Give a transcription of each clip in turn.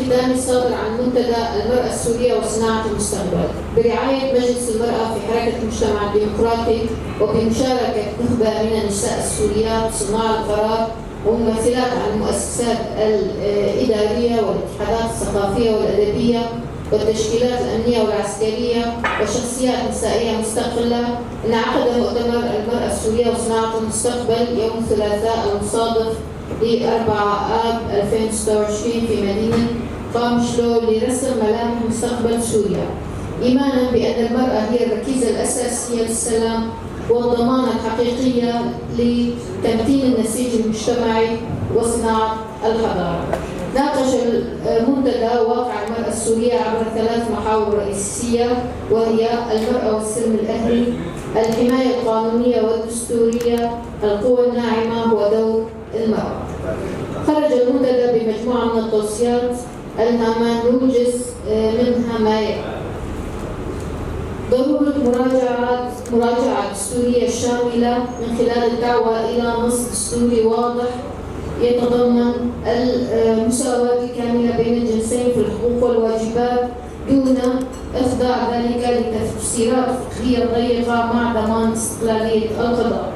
الختامي الصادر عن منتدى المرأة السورية وصناعة المستقبل برعاية مجلس المرأة في حركة المجتمع الديمقراطي وبمشاركة نخبة من النساء السوريات صناع القرار وممثلات عن المؤسسات الإدارية والاتحادات الثقافية والأدبية والتشكيلات الأمنية والعسكرية وشخصيات نسائية مستقلة، انعقد مؤتمر المرأة السورية وصناعة المستقبل يوم الثلاثاء المصادف ل 4 آب 2026 في مدينة قامشلو لرسم ملامح مستقبل سوريا، إيمانا بأن المرأة هي الركيزة الأساسية للسلام والضمانة الحقيقية لتمتين النسيج المجتمعي وصناعة الحضارة. ناقش المنتدى واقع المرأة السورية عبر 3 محاور رئيسية، وهي المرأة والسلم الأهلي، الحماية القانونية والدستورية، القوى الناعمة ودور المرأة. خرج المنتدى بمجموعة من التوصيات الهامة نوجز منها ما يلي: ضرورة مراجعة دستورية شاملة من خلال الدعوة إلى نص دستوري واضح يتضمن المساواة الكاملة بين الجنسين في الحقوق والواجبات دون إخضاع ذلك لتفسيرات فقهية ضيقة مع ضمان استقلالية القضاء.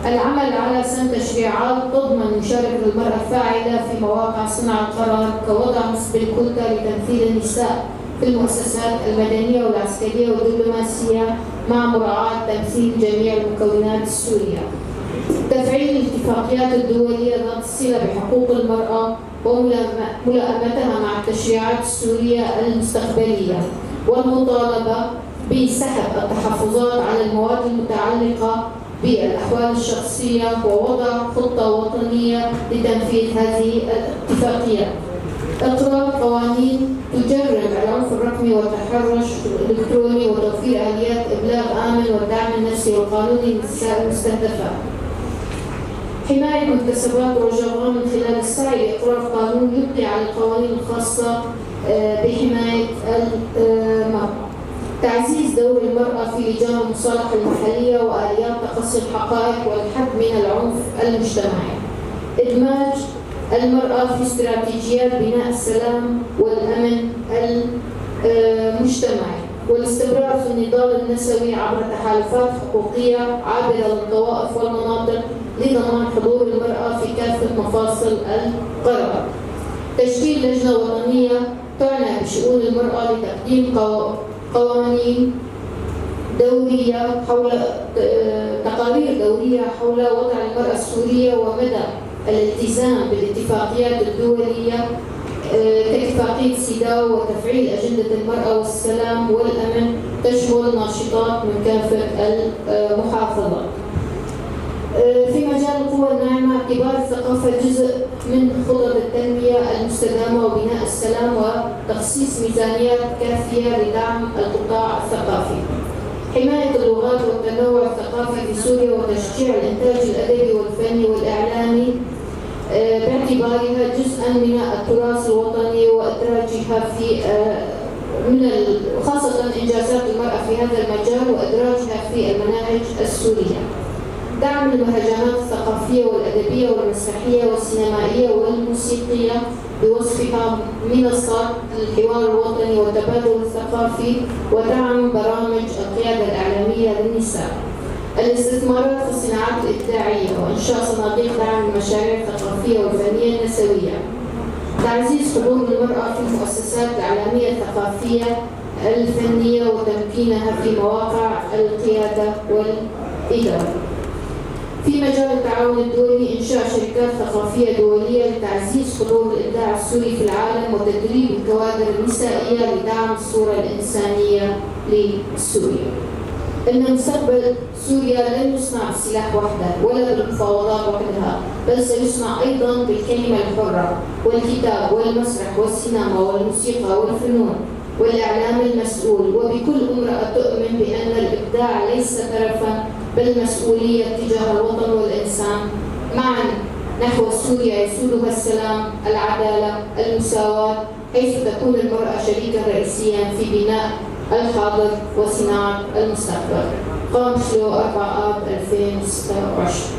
العمل على سن تشريعات تضمن مشاركة المرأة الفاعلة في مواقع صنع القرار كوضع نسب الكوتا لتمثيل النساء في المؤسسات المدنية والعسكرية والدبلوماسية مع مراعاة تمثيل جميع المكونات السورية. تفعيل الاتفاقيات الدولية ذات الصلة بحقوق المرأة وملائمتها مع التشريعات السورية المستقبلية، والمطالبة بسحب التحفظات على المواد المتعلقة بالأحوال الشخصية ووضع خطة وطنية لتنفيذ هذه الاتفاقيات. إقرار قوانين تجرم العنف الرقمي والتحرش الإلكتروني وتوفير آليات إبلاغ آمن والدعم النفسي والقانوني للنساء المستهدفات. حماية مكتسبات رجاء من خلال السعي لإقرار قانون يبقي على القوانين الخاصة بحماية المرأة. تعزيز دور المرأة في لجان المصالحة المحلية وآليات تقصي الحقائق والحد من العنف المجتمعي. إدماج المرأة في استراتيجيات بناء السلام والأمن المجتمعي، والاستمرار في النضال النسوي عبر تحالفات حقوقية عابرة للطوائف والمناطق لضمان حضور المرأة في كافة مفاصل القرار. تشكيل لجنة وطنية تعنى بشؤون المرأة لتقديم قوانين دورية حول تقارير دورية حول وضع المرأة السورية ومدى الالتزام بالاتفاقيات الدولية كاتفاقية سيداو وتفعيل أجندة المرأة والسلام والأمن تشمل ناشطات من كافة المحافظات. في مجال القوى الناعمة، اعتبار الثقافة جزء من خطط التنمية المستدامة وبناء السلام وتخصيص ميزانيات كافية لدعم القطاع الثقافي. حماية اللغات والتنوع الثقافي في سوريا وتشجيع الإنتاج الأدبي والفني والإعلامي باعتبارها جزءا من التراث الوطني وإدراجها في خاصة إنجازات المرأة في هذا المجال وإدراجها في المناهج السورية. دعم المهرجانات الثقافية والأدبية والمسرحية والسينمائية والموسيقية بوصفها منصات للحوار الوطني والتبادل الثقافي، ودعم برامج القيادة الإعلامية للنساء. الاستثمارات في الصناعات الإبداعية وإنشاء صناديق دعم المشاريع الثقافية والفنية النسوية. تعزيز حضور المرأة في المؤسسات الإعلامية الثقافية الفنية وتمكينها في مواقع القيادة والإدارة. في مجال التعاون الدولي، إنشاء شركات ثقافية دولية لتعزيز حضور الإبداع السوري في العالم وتدريب الكوادر النسائية لدعم الصورة الإنسانية لسوريا. إن مستقبل سوريا لن يصنع بالسلاح وحده ولا بالمفاوضات وحدها، بل سيصنع أيضا بالكلمة الحرة والكتاب والمسرح والسينما والموسيقى والفنون والإعلام المسؤول، وبكل امرأة تؤمن بأن الإبداع ليس ترفا بل مسؤولية تجاه الوطن والإنسان معا نحو سوريا يسودها السلام، العدالة، المساواة، حيث تكون المرأة شريكا رئيسيا في بناء الحاضر وصناعة المستقبل. قامشلو 4 آب 2026.